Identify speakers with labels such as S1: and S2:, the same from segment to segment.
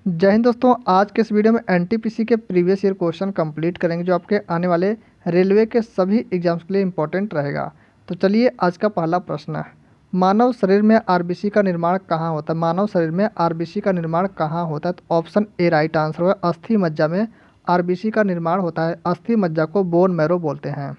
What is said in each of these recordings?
S1: जय हिंद दोस्तों। आज के इस वीडियो में एनटीपीसी के प्रीवियस ईयर क्वेश्चन कंप्लीट करेंगे जो आपके आने वाले रेलवे के सभी एग्जाम्स के लिए इम्पोर्टेंट रहेगा। तो चलिए आज का पहला प्रश्न है, मानव शरीर में आरबीसी का निर्माण कहाँ होता है। मानव शरीर में आरबीसी का निर्माण कहाँ होता है। तो ऑप्शन ए राइट आंसर होगा, अस्थि मज्जा में आरबीसी का निर्माण होता है। अस्थि मज्जा को बोन मैरो बोलते हैं।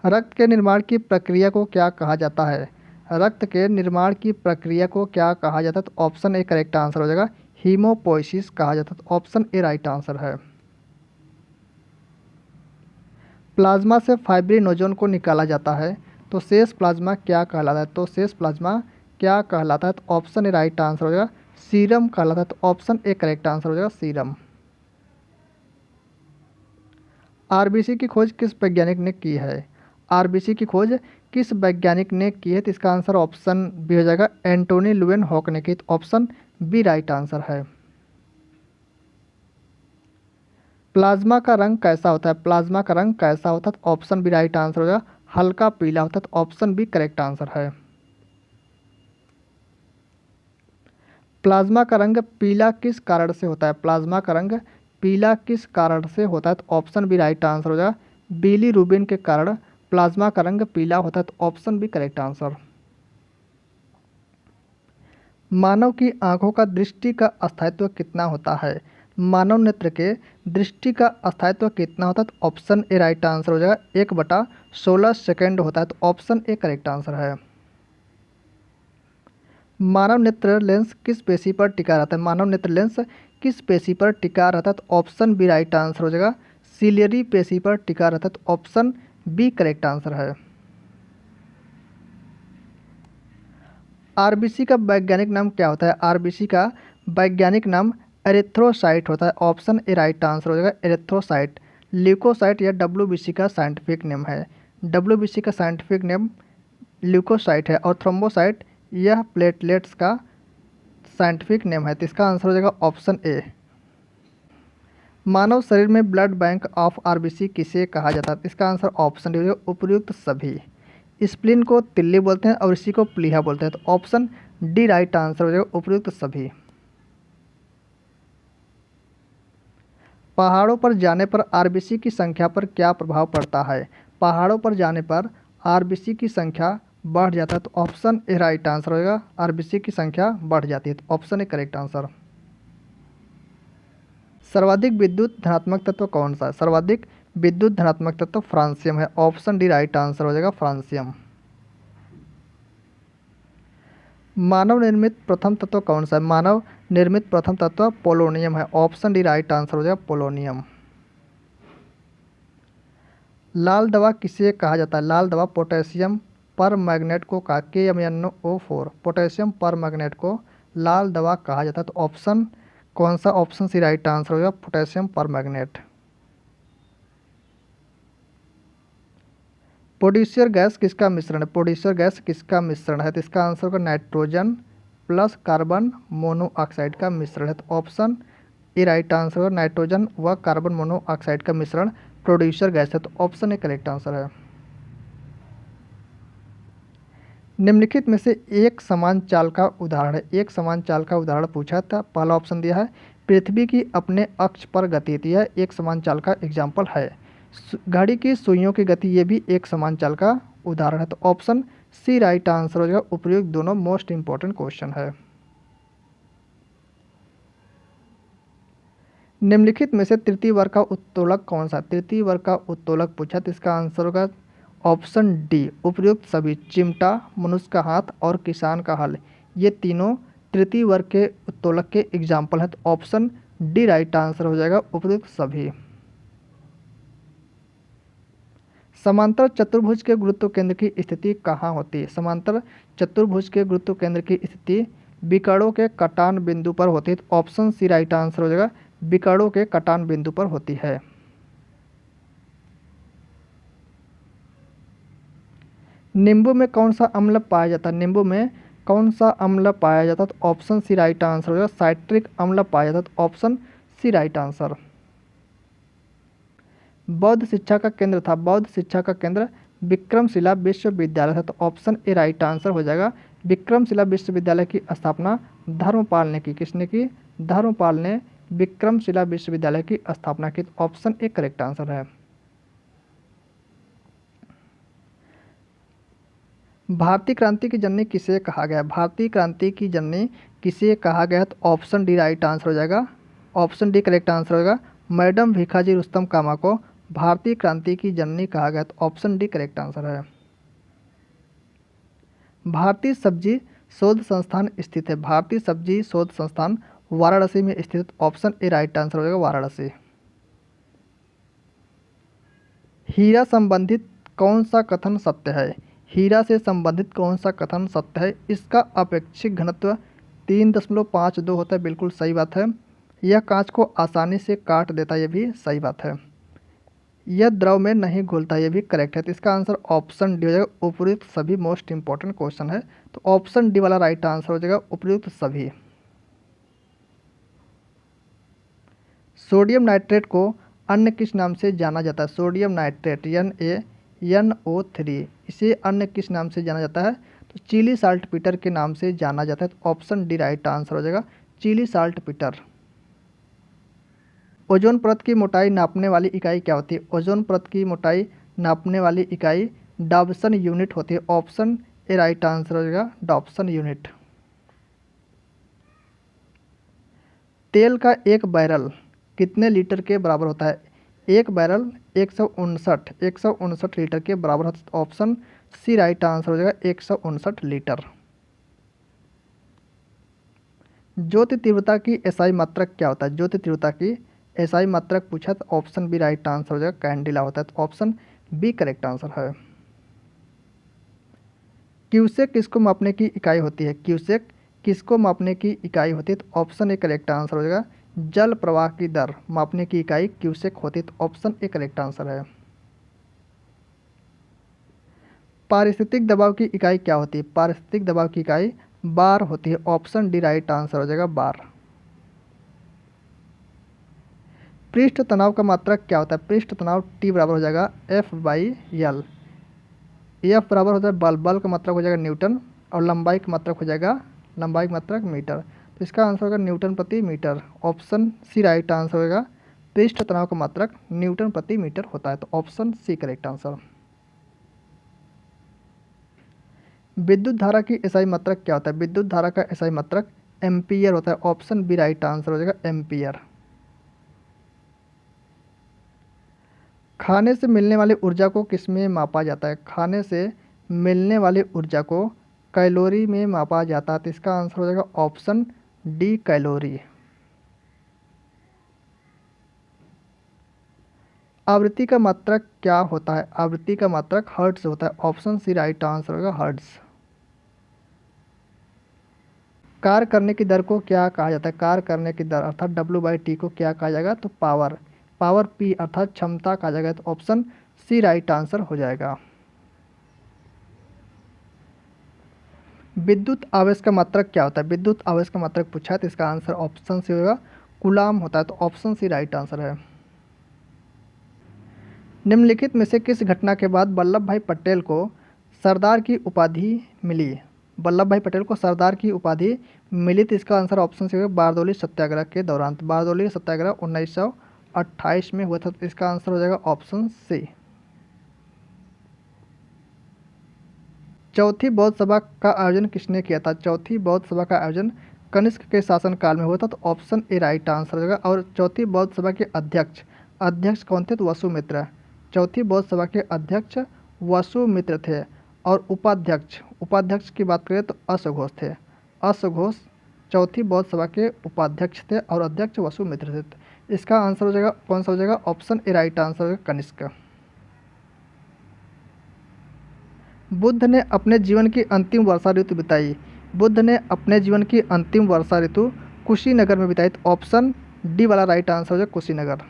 S1: रक्त के निर्माण की प्रक्रिया को क्या कहा जाता है। रक्त के निर्माण की प्रक्रिया को क्या कहा जाता है। तो ऑप्शन ए करेक्ट आंसर हो जाएगा, हीमोपोइसिस कहा जाता है। तो ऑप्शन ए राइट आंसर है। प्लाज्मा से फाइब्रिनोजन को निकाला जाता है तो शेष प्लाज्मा क्या कहलाता है। तो शेष प्लाज्मा क्या कहलाता है। तो ऑप्शन ए राइट आंसर हो जाएगा, सीरम कहलाता है। तो ऑप्शन ए करेक्ट आंसर हो जाएगा, सीरम। आरबीसी की खोज किस वैज्ञानिक ने की है। आरबीसी की खोज किस वैज्ञानिक ने की है। तो इसका आंसर ऑप्शन बी हो जाएगा, एंटोनी लुवेनहॉक ने की। तो ऑप्शन बी राइट आंसर है। प्लाज्मा का रंग कैसा होता है। प्लाज्मा का रंग कैसा होता है। तो ऑप्शन बी राइट आंसर हो जाएगा, हल्का पीला होता है। तो ऑप्शन बी करेक्ट आंसर है। प्लाज्मा का रंग पीला किस कारण से होता है। प्लाज्मा का रंग पीला किस कारण से होता है। तो ऑप्शन बी राइट आंसर हो जाएगा, बिलीरुबिन के कारण प्लाज्मा का रंग पीला होता है। तो ऑप्शन बी करेक्ट आंसर। मानव की आंखों का दृष्टि का स्थायित्व कितना होता है। मानव नेत्र के दृष्टि का स्थायित्व कितना होता है। तो ऑप्शन ए राइट आंसर हो जाएगा, 1/16 सेकेंड होता है। तो ऑप्शन ए करेक्ट आंसर है। मानव नेत्र लेंस किस पेशी पर टिका रहता है। मानव नेत्र लेंस किस पेशी पर टिका रहता है। तो ऑप्शन बी राइट आंसर हो जाएगा, सिलियरी पेशी पर टिका रहता है। तो ऑप्शन बी करेक्ट आंसर है। आरबीसी का वैज्ञानिक नाम क्या होता है। आरबीसी का वैज्ञानिक नाम एरिथ्रोसाइट होता है। ऑप्शन ए राइट आंसर हो जाएगा, एरिथ्रोसाइट। ल्यूकोसाइट या डब्ल्यूबीसी का साइंटिफिक नेम है। डब्ल्यूबीसी का साइंटिफिक नेम ल्यूकोसाइट है और थ्रोम्बोसाइट यह प्लेटलेट्स का साइंटिफिक नेम है। तो इसका आंसर हो जाएगा ऑप्शन ए। मानव शरीर में ब्लड बैंक ऑफ आरबीसी किसे कहा जाता है। इसका आंसर ऑप्शन डी हो जाएगा, उपयुक्त सभी। स्प्लीन को तिल्ली बोलते हैं और इसी को प्लीहा बोलते हैं। तो ऑप्शन डी राइट आंसर हो जाएगा, उपयुक्त सभी। पहाड़ों पर जाने पर आरबीसी की संख्या पर क्या प्रभाव पड़ता है। पहाड़ों पर जाने पर आरबीसी की संख्या बढ़ जाता है। तो ऑप्शन ए राइट आंसर होगा, आरबीसी की संख्या बढ़ जाती है। तो ऑप्शन ए करेक्ट आंसर। सर्वाधिक विद्युत धनात्मक तत्व कौन सा है। सर्वाधिक विद्युत धनात्मक तत्व फ्रांसियम है। ऑप्शन डी राइट आंसर हो जाएगा, फ्रांसियम। मानव निर्मित प्रथम तत्व कौन सा है। मानव निर्मित प्रथम तत्व पोलोनियम है। ऑप्शन डी राइट आंसर हो जाएगा, पोलोनियम। लाल दवा किसे कहा जाता है। लाल दवा पोटेशियम पर मैग्नेट को कहा, KMnO4 पोटेशियम पर मैग्नेट को लाल दवा कहा जाता है। तो ऑप्शन कौन सा, ऑप्शन सी राइट आंसर होगा, पोटेशियम पर मैग्नेट। प्रोड्यूसर गैस किसका मिश्रण है। प्रोड्यूसर गैस किसका मिश्रण है। तो इसका आंसर होगा, नाइट्रोजन प्लस कार्बन मोनोऑक्साइड का मिश्रण है। तो ऑप्शन ए राइट आंसर होगा, नाइट्रोजन व कार्बन मोनोऑक्साइड का मिश्रण प्रोड्यूसर गैस है। तो ऑप्शन ए करेक्ट आंसर है। निम्नलिखित में से एक समान चाल का उदाहरण है। एक समान चाल का उदाहरण पूछा था। पहला ऑप्शन दिया है, पृथ्वी की अपने अक्ष पर गति। यह एक समान चाल का एग्जाम्पल है। घड़ी की सुइयों की गति, ये भी एक समान चाल का उदाहरण है। तो ऑप्शन सी राइट आंसर हो जाएगा, उपयुक्त दोनों मोस्ट इंपॉर्टेंट क्वेश्चन है। निम्नलिखित में से तृतीय वर्ग का उत्तोलक कौन सा। तृतीय वर्ग का उत्तोलक पूछा तो इसका आंसर होगा ऑप्शन डी, उपयुक्त सभी। चिमटा, मनुष्य का हाथ और किसान का हल, ये तीनों तृतीय वर्ग के उत्तोलक के एग्जाम्पल हैं। तो ऑप्शन डी राइट आंसर हो जाएगा, उपयुक्त सभी। समांतर चतुर्भुज के गुरुत्व केंद्र की स्थिति कहाँ होती है। समांतर चतुर्भुज के गुरुत्व केंद्र की स्थिति विकर्णों के कटान बिंदु पर होती है। तो ऑप्शन सी राइट आंसर हो जाएगा, विकर्णों के कटान बिंदु पर होती है। नींबू में कौन सा अम्ल पाया जाता है। नींबू में कौन सा अम्ल पाया जाता है। तो ऑप्शन सी राइट आंसर हो जाएगा, साइट्रिक अम्ल पाया जाता है। तो ऑप्शन सी राइट आंसर। बौद्ध शिक्षा का केंद्र था। बौद्ध शिक्षा का केंद्र विक्रमशिला विश्वविद्यालय था। तो ऑप्शन ए राइट आंसर हो जाएगा, विक्रमशिला विश्वविद्यालय की स्थापना धर्मपाल ने की। किसने की? धर्मपाल ने विक्रमशिला विश्वविद्यालय की स्थापना की। ऑप्शन ए करेक्ट आंसर है। भारतीय क्रांति की जननी किसे कहा गया? भारतीय क्रांति की जननी किसे कहा गया? तो ऑप्शन डी राइट आंसर हो जाएगा। ऑप्शन डी करेक्ट आंसर होगा। मैडम भीखाजी रुस्तम कामा को भारतीय क्रांति की जननी कहा गया। तो ऑप्शन डी करेक्ट आंसर है। भारतीय सब्जी शोध संस्थान स्थित है। भारतीय सब्जी शोध संस्थान वाराणसी में स्थित। ऑप्शन ए राइट आंसर हो जाएगा, वाराणसी। हीरा संबंधित कौन सा कथन सत्य है? हीरा से संबंधित कौन सा कथन सत्य है? इसका अपेक्षिक घनत्व 3.52 होता है, बिल्कुल सही बात है। यह कांच को आसानी से काट देता है, यह भी सही बात है। यह द्रव में नहीं घुलता, यह भी करेक्ट है। तो इसका आंसर ऑप्शन डी हो जाएगा। उपयुक्त सभी मोस्ट इंपॉर्टेंट क्वेश्चन है, तो ऑप्शन डी वाला राइट आंसर हो जाएगा, उपयुक्त सभी। सोडियम नाइट्रेट को अन्य किस नाम से जाना जाता है? सोडियम नाइट्रेट NaNO3, इसे अन्य किस नाम से जाना जाता है? तो चिली साल्ट पीटर के नाम से जाना जाता है। तो ऑप्शन डी राइट आंसर हो जाएगा, चिली साल्ट पीटर। ओजोन परत की मोटाई नापने वाली इकाई क्या होती है? ओजोन परत की मोटाई नापने वाली इकाई डॉप्सन यूनिट होती है। ऑप्शन ए राइट आंसर हो जाएगा, डॉप्सन यूनिट। तेल का एक बैरल कितने लीटर के बराबर होता है? एक बैरल 159 लीटर के बराबर होता है। ऑप्शन सी राइट आंसर हो जाएगा, 159 लीटर। ज्योति तीव्रता की एसआई मात्रक क्या होता है? ज्योति तीव्रता की एसआई मात्रक पूछा तो ऑप्शन बी राइट आंसर हो जाएगा, कैंडिला होता है। तो ऑप्शन बी करेक्ट आंसर है। क्यूसेक किसको मापने की इकाई होती है? क्यूसेक किसको मापने की इकाई होती है? तो ऑप्शन ए करेक्ट आंसर हो जाएगा, जल प्रवाह की दर मापने की इकाई क्यूसेक होती है। तो ऑप्शन ए करेक्ट आंसर है। पारिस्थितिक दबाव की इकाई क्या होती है? पारिस्थितिक दबाव की इकाई बार होती है। ऑप्शन डी राइट आंसर हो जाएगा, बार। पृष्ठ तनाव का मात्रक क्या होता है? पृष्ठ तनाव T बराबर हो जाएगा F/L। F बराबर होता है बल, बल का मात्रक हो जाएगा न्यूटन, और लंबाई का मात्रक हो जाएगा, लंबाई का मात्रक मीटर। तो इसका आंसर होगा न्यूटन प्रति metre. Option C right answer होगा, पृष्ठ तनाव का मात्रक न्यूटन प्रति मीटर होता है। तो ऑप्शन सी करेक्ट आंसर। विद्युत धारा की एसआई मात्रक क्या होता है? विद्युत धारा का एसआई मात्रक एम्पियर होता है। ऑप्शन बी राइट आंसर हो जाएगा, एम्पियर। खाने से मिलने वाली ऊर्जा को किस में मापा जाता है? खाने से मिलने वाली ऊर्जा को कैलोरी में मापा जाता है। तो इसका आंसर हो जाएगा, ऑप्शन डी कैलोरी। आवृत्ति का मात्रक क्या होता है? आवृत्ति का मात्रक हर्ट्ज होता है। ऑप्शन सी राइट आंसर होगा, हर्ट्ज। कार्य करने की दर को क्या कहा जाता है? कार्य करने की दर अर्थात W/T को क्या कहा जाएगा? तो पावर, पावर P अर्थात क्षमता कहा जाएगा। तो ऑप्शन सी राइट आंसर हो जाएगा। विद्युत आवेश का मात्रक क्या होता है? विद्युत आवेश का मात्रक पूछा है तो इसका आंसर ऑप्शन सी होगा, कूलाम होता है। तो ऑप्शन सी राइट आंसर है। निम्नलिखित में से किस घटना के बाद वल्लभ भाई पटेल को सरदार की उपाधि मिली? वल्लभ भाई पटेल को सरदार की उपाधि मिली, तो इसका आंसर ऑप्शन सी होगा, बारदोली सत्याग्रह के दौरान। तो बारदोली सत्याग्रह 1928 में हुआ था। तो इसका आंसर हो जाएगा, ऑप्शन सी। चौथी बौद्ध सभा का आयोजन किसने किया था? चौथी बौद्ध सभा का आयोजन कनिष्क के शासनकाल में हुआ था। तो ऑप्शन ए राइट आंसर हो जाएगा। और चौथी बौद्ध सभा के अध्यक्ष कौन थे? तो वसुमित्र। चौथी बौद्ध सभा के अध्यक्ष वसुमित्र थे। और उपाध्यक्ष की बात करें तो अश्वघोष थे। अश्वघोष चौथी बौद्ध सभा के उपाध्यक्ष थे और अध्यक्ष वसुमित्र थे। इसका आंसर हो जाएगा, कौन सा हो जाएगा? ऑप्शन ए राइट आंसर हो जाएगा, कनिष्क। बुद्ध ने अपने जीवन की अंतिम वर्षा ऋतु बिताई। बुद्ध ने अपने जीवन की अंतिम वर्षा ऋतु कुशीनगर में बिताई। तो ऑप्शन डी वाला राइट आंसर हो जाएगा, कुशीनगर।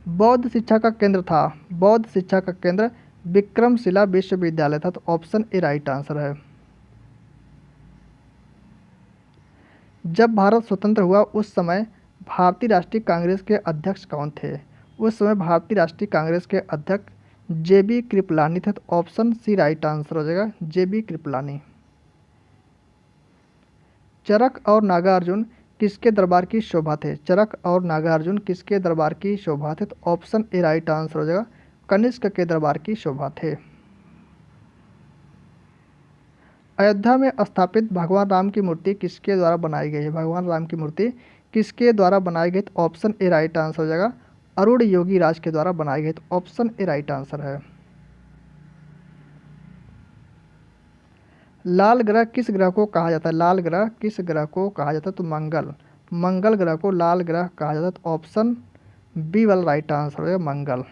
S1: बौद्ध शिक्षा का केंद्र था, बौद्ध शिक्षा का केंद्र विक्रमशिला विश्वविद्यालय था। तो ऑप्शन ए राइट आंसर है। जब भारत स्वतंत्र हुआ उस समय भारतीय राष्ट्रीय कांग्रेस के अध्यक्ष कौन थे? उस समय भारतीय राष्ट्रीय कांग्रेस के अध्यक्ष जेबी कृपलानी थे, तो ऑप्शन सी राइट आंसर हो जाएगा, जेबी कृपलानी। चरक और नागार्जुन किसके दरबार की शोभा थे? चरक और नागार्जुन किसके दरबार की शोभा थे? तो ऑप्शन ए राइट आंसर हो जाएगा, कनिष्क के दरबार की शोभा थे। अयोध्या में स्थापित भगवान राम की मूर्ति किसके द्वारा बनाई गई है? भगवान राम की मूर्ति किसके द्वारा बनाई गई? तो ऑप्शन ए राइट आंसर हो जाएगा, अरुण योगी राज के द्वारा बनाई गई। तो ऑप्शन ए राइट आंसर है। लाल ग्रह किस ग्रह को कहा जाता है? लाल ग्रह किस ग्रह को कहा जाता है? तो मंगल। मंगल ग्रह को लाल ग्रह कहा जाता है। तो ऑप्शन बी वाला राइट आंसर है, मंगल।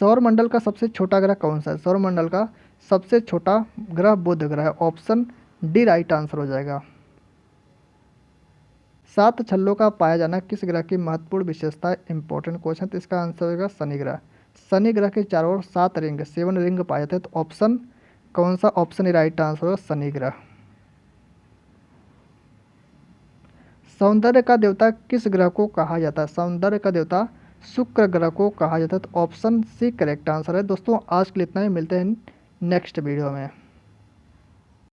S1: सौरमंडल का सबसे छोटा ग्रह कौन सा है? सौरमंडल का सबसे छोटा ग्रह बुध ग्रह है। ऑप्शन डी राइट आंसर हो जाएगा। सात छल्लों का पाया जाना किस ग्रह की महत्वपूर्ण विशेषता है? Important question. तो इसका आंसर होगा शनि ग्रह। शनि ग्रह के चारों ओर 7 रिंग 7 रिंग पाए जाते हैं। तो ऑप्शन कौन सा? ऑप्शन ही राइट आंसर होगा, शनि ग्रह। सौंदर्य का देवता किस ग्रह को कहा जाता है? सौंदर्य का देवता शुक्र ग्रह को कहा जाता है। तो ऑप्शन सी करेक्ट आंसर है। दोस्तों आज के लिए इतना ही, मिलते हैं नेक्स्ट वीडियो में।